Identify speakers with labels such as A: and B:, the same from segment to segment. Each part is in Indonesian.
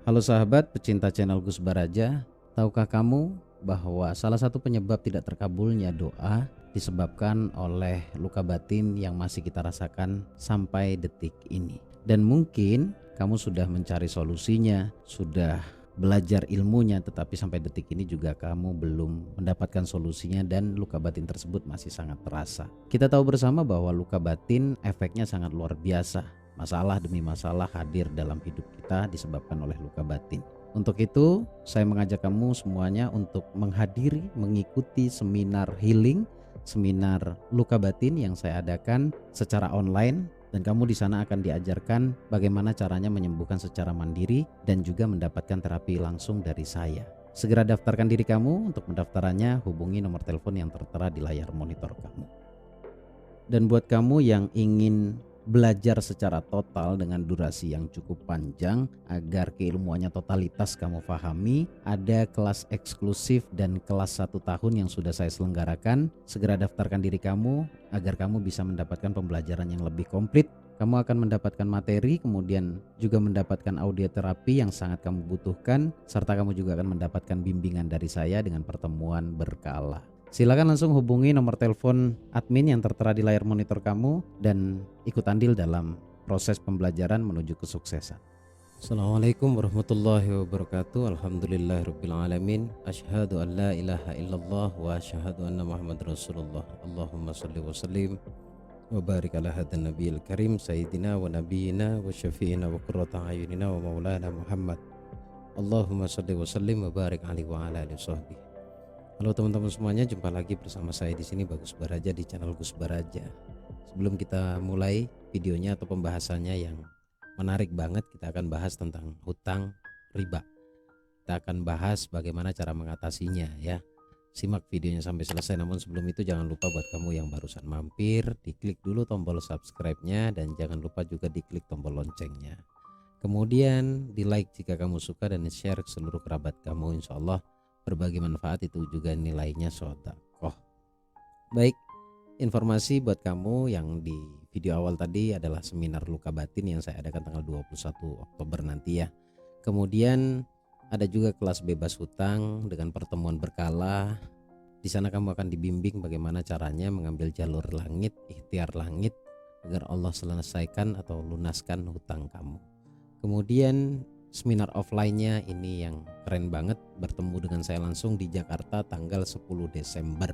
A: Halo sahabat pecinta channel Gus Baraja, tahukah kamu bahwa salah satu penyebab tidak terkabulnya doa disebabkan oleh luka batin yang masih kita rasakan sampai detik ini. Dan mungkin kamu sudah mencari solusinya, sudah belajar ilmunya, tetapi sampai detik ini juga kamu belum mendapatkan solusinya dan luka batin tersebut masih sangat terasa. Kita tahu bersama bahwa luka batin efeknya sangat luar biasa. Masalah demi masalah hadir dalam hidup kita disebabkan oleh luka batin. Untuk itu, saya mengajak kamu semuanya untuk menghadiri, mengikuti seminar healing, seminar luka batin yang saya adakan secara online, dan kamu di sana akan diajarkan bagaimana caranya menyembuhkan secara mandiri dan juga mendapatkan terapi langsung dari saya. Segera daftarkan diri kamu. Untuk mendaftarannya hubungi nomor telepon yang tertera di layar monitor kamu. Dan buat kamu yang ingin belajar secara total dengan durasi yang cukup panjang agar keilmuannya totalitas kamu pahami, ada kelas eksklusif dan kelas 1 tahun yang sudah saya selenggarakan. Segera daftarkan diri kamu agar kamu bisa mendapatkan pembelajaran yang lebih komplit. Kamu akan mendapatkan materi, kemudian juga mendapatkan audio terapi yang sangat kamu butuhkan, serta kamu juga akan mendapatkan bimbingan dari saya dengan pertemuan berkala. Silakan langsung hubungi nomor telepon admin yang tertera di layar monitor kamu dan ikut andil dalam proses pembelajaran menuju kesuksesan. Assalamualaikum warahmatullahi wabarakatuh. Alhamdulillahirabbil alamin. Asyhadu an la ilaha illallah wa asyhadu anna Muhammadar Rasulullah. Allahumma shalli wa sallim wa barik ala hadan nabiyil karim sayyidina wa nabiyina wa syafi'ina wa qurrata ayunina wa maulana Muhammad. Allahumma shalli wa sallim wa barik alaihi wa ala alihi washabbihi. Halo teman-teman semuanya, jumpa lagi bersama saya di sini Bagus Baraja di channel Gus Baraja. Sebelum kita mulai videonya atau pembahasannya yang menarik banget, kita akan bahas tentang hutang riba. Kita akan bahas bagaimana cara mengatasinya ya. Simak videonya sampai selesai. Namun sebelum itu jangan lupa buat kamu yang barusan mampir, diklik dulu tombol subscribe-nya dan jangan lupa juga diklik tombol loncengnya. Kemudian di like jika kamu suka dan share ke seluruh kerabat kamu. Insya Allah berbagi manfaat itu juga nilainya sedekah. Baik, informasi buat kamu yang di video awal tadi adalah seminar luka batin yang saya adakan tanggal 21 Oktober nanti ya. Kemudian ada juga kelas bebas hutang dengan pertemuan berkala. Di sana kamu akan dibimbing bagaimana caranya mengambil jalur langit, ikhtiar langit agar Allah selesaikan atau lunaskan hutang kamu. Kemudian seminar offline-nya ini yang keren banget, bertemu dengan saya langsung di Jakarta tanggal 10 Desember.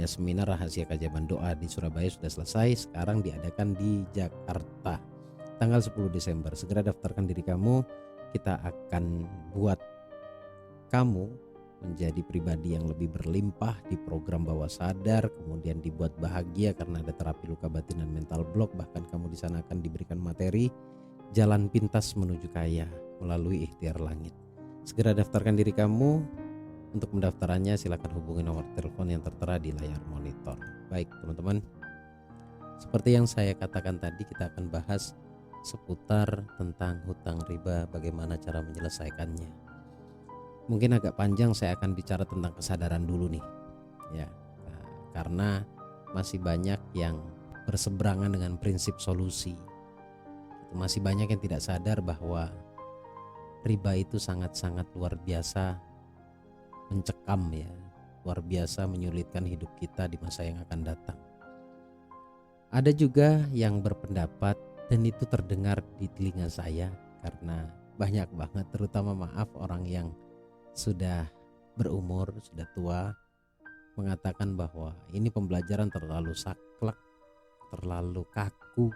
A: Ya, seminar rahasia keajaiban doa di Surabaya sudah selesai, sekarang diadakan di Jakarta tanggal 10 Desember. Segera daftarkan diri kamu, kita akan buat kamu menjadi pribadi yang lebih berlimpah di program bawah sadar, kemudian dibuat bahagia karena ada terapi luka batin dan mental block. Bahkan kamu di sana akan diberikan materi jalan pintas menuju kaya melalui ikhtiar langit. Segera daftarkan diri kamu. Untuk mendaftarannya silakan hubungi nomor telepon yang tertera di layar monitor. Baik teman-teman, seperti yang saya katakan tadi, kita akan bahas seputar tentang hutang riba, bagaimana cara menyelesaikannya. Mungkin agak panjang, saya akan bicara tentang kesadaran dulu nih ya, karena masih banyak yang berseberangan dengan prinsip solusi. Masih banyak yang tidak sadar bahwa riba itu sangat-sangat luar biasa mencekam ya, luar biasa menyulitkan hidup kita di masa yang akan datang. Ada juga yang berpendapat, dan itu terdengar di telinga saya karena banyak banget, terutama maaf orang yang sudah berumur, sudah tua, mengatakan bahwa ini pembelajaran terlalu saklek, terlalu kaku.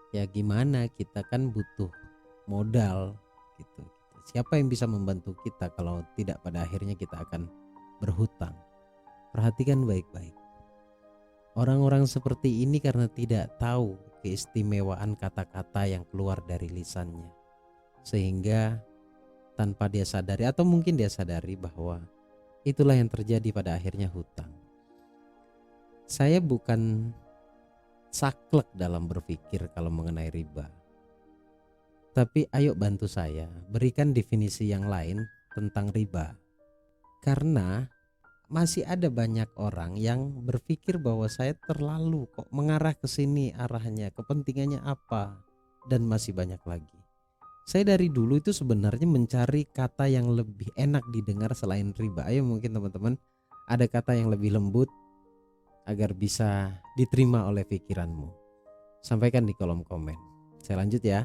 A: Ya gimana, kita kan butuh modal gitu. Siapa yang bisa membantu kita kalau tidak pada akhirnya kita akan berhutang? Perhatikan baik-baik. Orang-orang seperti ini karena tidak tahu keistimewaan kata-kata yang keluar dari lisannya, sehingga tanpa dia sadari atau mungkin dia sadari bahwa itulah yang terjadi pada akhirnya hutang. Saya bukan saklek dalam berpikir kalau mengenai riba, tapi ayo bantu saya berikan definisi yang lain tentang riba. Karena masih ada banyak orang yang berpikir bahwa saya terlalu kok mengarah ke sini, arahnya kepentingannya apa, dan masih banyak lagi.
B: Saya dari dulu itu sebenarnya mencari kata yang lebih enak didengar selain riba. Ayo mungkin teman-teman ada kata yang lebih lembut agar bisa diterima oleh pikiranmu. Sampaikan di kolom komen. Saya lanjut ya.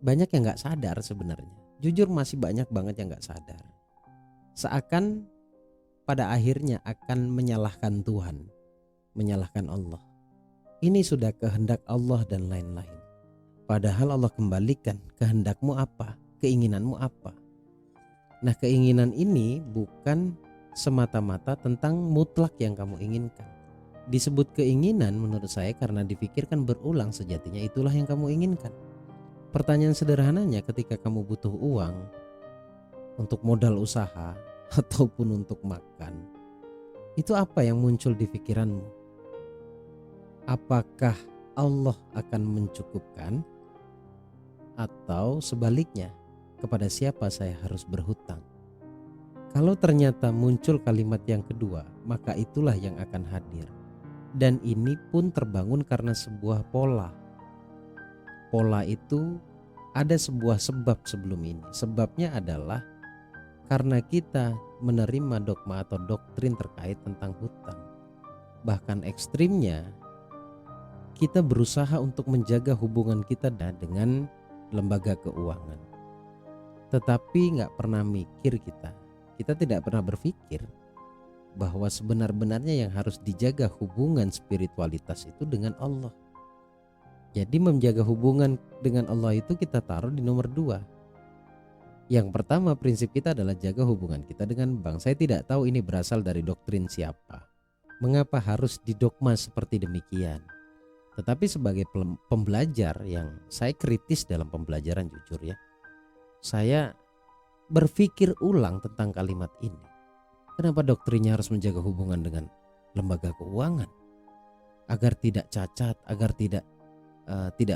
B: Banyak yang gak sadar sebenarnya. Jujur masih banyak banget yang gak sadar. Seakan pada akhirnya akan menyalahkan Tuhan, menyalahkan Allah. Ini sudah kehendak Allah dan lain-lain. Padahal Allah kembalikan, kehendakmu apa, keinginanmu apa. Nah, keinginan ini bukan semata-mata tentang mutlak yang kamu inginkan. Disebut keinginan menurut saya karena dipikirkan berulang, sejatinya itulah yang kamu inginkan. Pertanyaan sederhananya, ketika kamu butuh uang untuk modal usaha ataupun untuk makan, itu apa yang muncul di pikiranmu? Apakah Allah akan mencukupkan, atau sebaliknya, kepada siapa saya harus berhutang? Kalau ternyata muncul kalimat yang kedua, maka itulah yang akan hadir. Dan ini pun terbangun karena sebuah pola. Pola itu ada sebuah sebab sebelum ini. Sebabnya adalah karena kita menerima dogma atau doktrin terkait tentang hutang. Bahkan ekstrimnya, kita berusaha untuk menjaga hubungan kita dengan lembaga keuangan. Tetapi gak pernah mikir kita tidak pernah berpikir bahwa sebenar-benarnya yang harus dijaga hubungan spiritualitas itu dengan Allah. Jadi menjaga hubungan dengan Allah itu kita taruh di nomor 2. Yang pertama, prinsip kita adalah jaga hubungan kita dengan bank. Saya tidak tahu ini berasal dari doktrin siapa, mengapa harus didogma seperti demikian. Tetapi sebagai pembelajar yang saya kritis dalam pembelajaran, jujur ya, saya berpikir ulang tentang kalimat ini. Kenapa doktrinnya harus menjaga hubungan dengan lembaga keuangan agar tidak cacat, agar tidak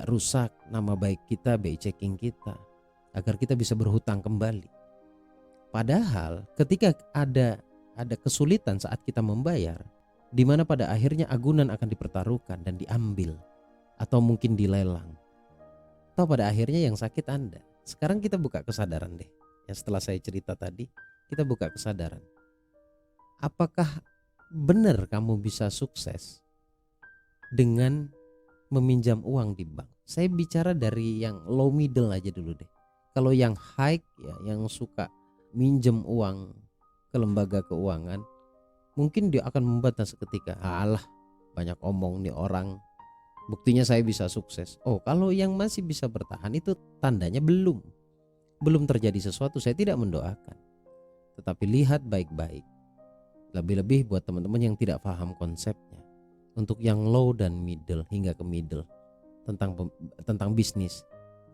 B: rusak nama baik kita, BI checking kita, agar kita bisa berhutang kembali. Padahal ketika ada kesulitan saat kita membayar, di mana pada akhirnya agunan akan dipertaruhkan dan diambil, atau mungkin dilelang, atau pada akhirnya yang sakit Anda. Sekarang kita buka kesadaran deh. Ya, setelah saya cerita tadi, kita buka kesadaran. Apakah benar kamu bisa sukses dengan meminjam uang di bank? Saya bicara dari yang low middle aja dulu deh. Kalau yang high ya, yang suka minjem uang ke lembaga keuangan, mungkin dia akan membantah seketika. Alah, banyak omong nih orang, buktinya saya bisa sukses. Oh, kalau yang masih bisa bertahan itu tandanya belum terjadi sesuatu. Saya tidak mendoakan, tetapi lihat baik-baik. Lebih-lebih buat teman-teman yang tidak paham konsepnya, untuk yang low dan middle hingga ke middle, tentang bisnis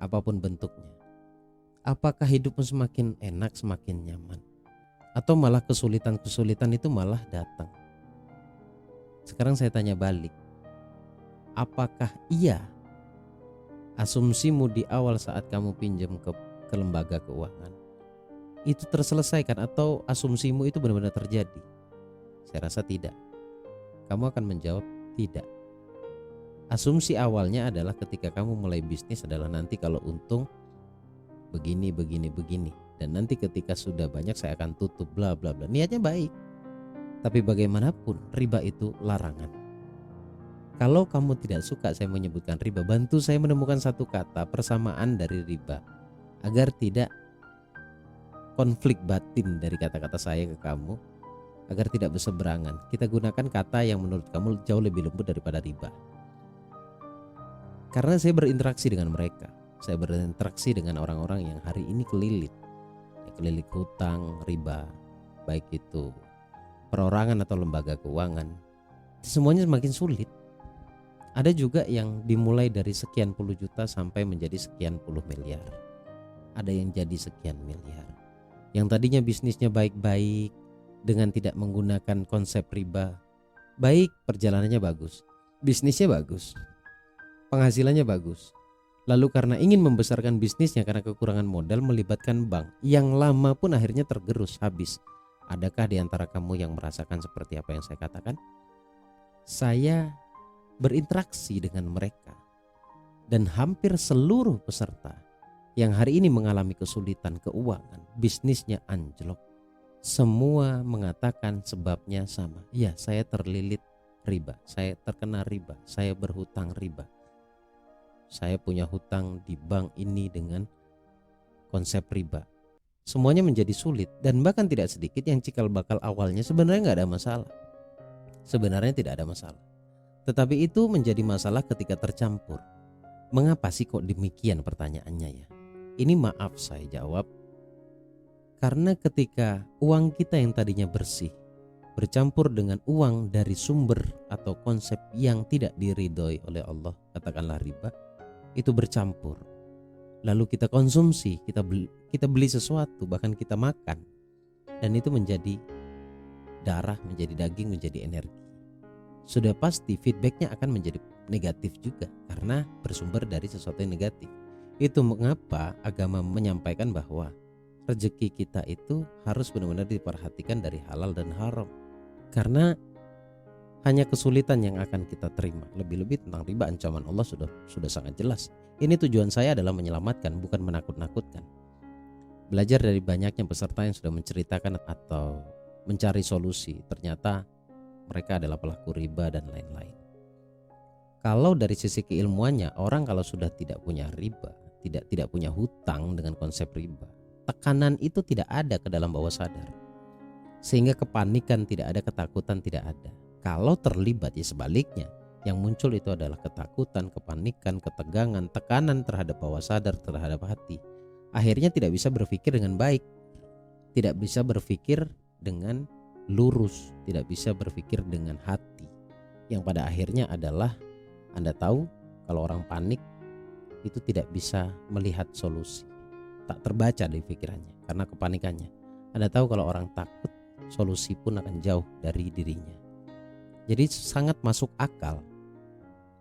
B: apapun bentuknya. Apakah hidupmu semakin enak, semakin nyaman, atau malah kesulitan-kesulitan itu malah datang? Sekarang saya tanya balik, apakah iya asumsimu di awal saat kamu pinjam ke lembaga keuangan itu terselesaikan, atau asumsimu itu benar-benar terjadi? Saya rasa tidak. Kamu akan menjawab tidak. Asumsi awalnya adalah ketika kamu mulai bisnis adalah nanti kalau untung begini, dan nanti ketika sudah banyak saya akan tutup, bla bla bla. Niatnya baik, tapi bagaimanapun riba itu larangan. Kalau kamu tidak suka saya menyebutkan riba, bantu saya menemukan satu kata persamaan dari riba agar tidak konflik batin dari kata-kata saya ke kamu, agar tidak berseberangan. Kita gunakan kata yang menurut kamu jauh lebih lembut daripada riba. Karena saya berinteraksi dengan mereka, saya berinteraksi dengan orang-orang yang hari ini kelilit hutang, riba, baik itu perorangan atau lembaga keuangan. Semuanya semakin sulit. Ada juga yang dimulai dari sekian puluh juta sampai menjadi sekian puluh miliar. Ada yang jadi sekian miliar. Yang tadinya bisnisnya baik-baik dengan tidak menggunakan konsep riba, baik, perjalanannya bagus, bisnisnya bagus, penghasilannya bagus. Lalu karena ingin membesarkan bisnisnya karena kekurangan modal, melibatkan bank yang lama pun akhirnya tergerus habis. Adakah di antara kamu yang merasakan seperti apa yang saya katakan? Saya berinteraksi dengan mereka dan hampir seluruh peserta yang hari ini mengalami kesulitan keuangan, bisnisnya anjlok, semua mengatakan sebabnya sama. Ya, saya terlilit riba, saya terkena riba, saya berhutang riba, saya punya hutang di bank ini dengan konsep riba. Semuanya menjadi sulit, dan bahkan tidak sedikit yang cikal bakal awalnya sebenarnya nggak ada masalah. Sebenarnya tidak ada masalah. Tetapi itu menjadi masalah ketika tercampur. Mengapa sih kok demikian pertanyaannya ya? Ini maaf saya jawab, karena ketika uang kita yang tadinya bersih bercampur dengan uang dari sumber atau konsep yang tidak diridhoi oleh Allah, katakanlah riba, itu bercampur. Lalu kita konsumsi, kita beli sesuatu, bahkan kita makan, dan itu menjadi darah, menjadi daging, menjadi energi. Sudah pasti feedbacknya akan menjadi negatif juga karena bersumber dari sesuatu yang negatif. Itu mengapa agama menyampaikan bahwa rezeki kita itu harus benar-benar diperhatikan dari halal dan haram. Karena hanya kesulitan yang akan kita terima. Lebih-lebih tentang riba, ancaman Allah sudah sangat jelas. Ini tujuan saya adalah menyelamatkan, bukan menakut-nakutkan. Belajar dari banyaknya peserta yang sudah menceritakan atau mencari solusi, ternyata mereka adalah pelaku riba dan lain-lain. Kalau dari sisi keilmuannya, orang kalau sudah tidak punya riba, tidak punya hutang dengan konsep riba, tekanan itu tidak ada ke dalam bawah sadar. Sehingga kepanikan tidak ada, ketakutan tidak ada. Kalau terlibat ya sebaliknya, yang muncul itu adalah ketakutan, kepanikan, ketegangan, tekanan terhadap bawah sadar, terhadap hati. Akhirnya tidak bisa berpikir dengan baik, tidak bisa berpikir dengan lurus, tidak bisa berpikir dengan hati. Yang pada akhirnya adalah, Anda tahu kalau orang panik itu tidak bisa melihat solusi, tak terbaca di pikirannya karena kepanikannya. Anda tahu kalau orang takut, solusi pun akan jauh dari dirinya. Jadi sangat masuk akal.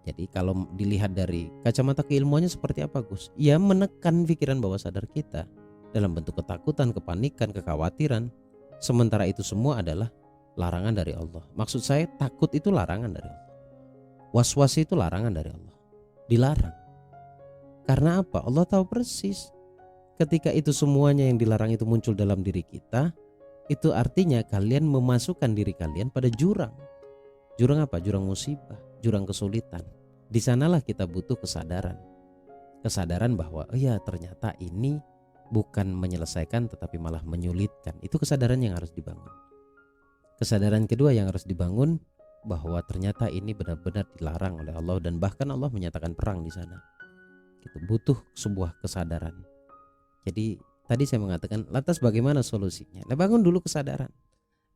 B: Jadi kalau dilihat dari kacamata keilmuannya seperti apa Gus? Ya menekan pikiran bawah sadar kita dalam bentuk ketakutan, kepanikan, kekhawatiran. Sementara itu semua adalah larangan dari Allah. Maksud saya takut itu larangan dari Allah. Was-was itu larangan dari Allah. Dilarang. Karena apa? Allah tahu persis ketika itu semuanya yang dilarang itu muncul dalam diri kita, itu artinya kalian memasukkan diri kalian pada jurang. Jurang apa? Jurang musibah, jurang kesulitan. Di sanalah kita butuh kesadaran. Kesadaran bahwa oh ya ternyata ini bukan menyelesaikan tetapi malah menyulitkan. Itu kesadaran yang harus dibangun. Kesadaran kedua yang harus dibangun bahwa ternyata ini benar-benar dilarang oleh Allah dan bahkan Allah menyatakan perang di sana. Itu butuh sebuah kesadaran. Jadi tadi saya mengatakan lantas bagaimana solusinya? Nah, bangun dulu kesadaran.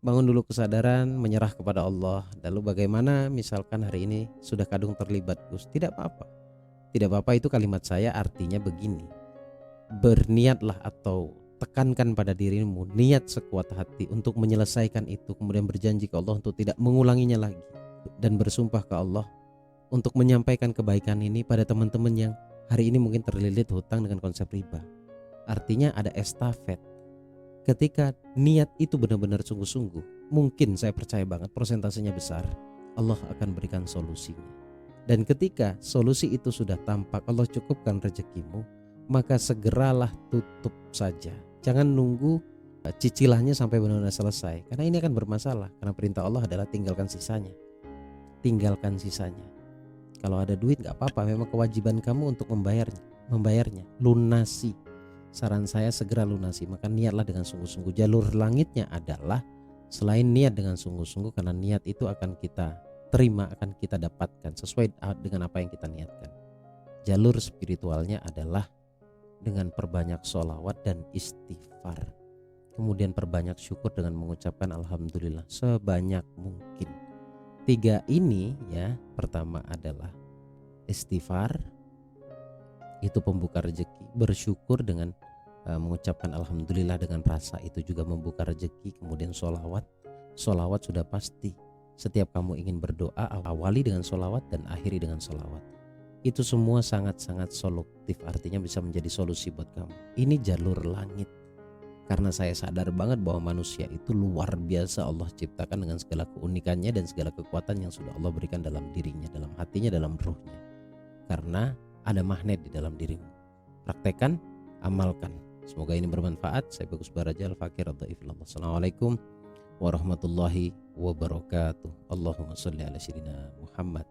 B: Bangun dulu kesadaran, menyerah kepada Allah. Lalu bagaimana misalkan hari ini sudah kadung terlibat Gus? Tidak apa-apa. Tidak apa-apa, itu kalimat saya artinya begini. Berniatlah atau tekankan pada dirimu niat sekuat hati untuk menyelesaikan itu, kemudian berjanji ke Allah untuk tidak mengulanginya lagi, dan bersumpah ke Allah untuk menyampaikan kebaikan ini pada teman-teman yang hari ini mungkin terlilit hutang dengan konsep riba. Artinya ada estafet. Ketika niat itu benar-benar sungguh-sungguh, mungkin saya percaya banget persentasenya besar, Allah akan berikan solusinya. Dan ketika solusi itu sudah tampak, Allah cukupkan rezekimu, maka segeralah tutup saja. Jangan nunggu cicilannya sampai benar-benar selesai, karena ini akan bermasalah. Karena perintah Allah adalah tinggalkan sisanya. Tinggalkan sisanya. Kalau ada duit gak apa-apa, memang kewajiban kamu untuk membayarnya. Lunasi. Saran saya segera lunasi. Maka niatlah dengan sungguh-sungguh. Jalur langitnya adalah selain niat dengan sungguh-sungguh, karena niat itu akan kita terima, akan kita dapatkan sesuai dengan apa yang kita niatkan. Jalur spiritualnya adalah dengan perbanyak sholawat dan istighfar. Kemudian perbanyak syukur dengan mengucapkan alhamdulillah sebanyak mungkin. 3 ini ya, pertama adalah istighfar, itu pembuka rezeki. Bersyukur dengan mengucapkan alhamdulillah dengan rasa itu juga membuka rezeki. Kemudian sholawat sudah pasti. Setiap kamu ingin berdoa, awali dengan sholawat dan akhiri dengan sholawat. Itu semua sangat-sangat solutif, artinya bisa menjadi solusi buat kamu. Ini jalur langit. Karena saya sadar banget bahwa manusia itu luar biasa Allah ciptakan dengan segala keunikannya dan segala kekuatan yang sudah Allah berikan dalam dirinya, dalam hatinya, dalam ruhnya. Karena ada magnet di dalam dirimu. Praktekkan, amalkan. Semoga ini bermanfaat. Saya Bagus Baraja, Al-Fakir Ad-Dhaif. Assalamualaikum warahmatullahi wabarakatuh. Allahumma sholli ala sayyidina Muhammad.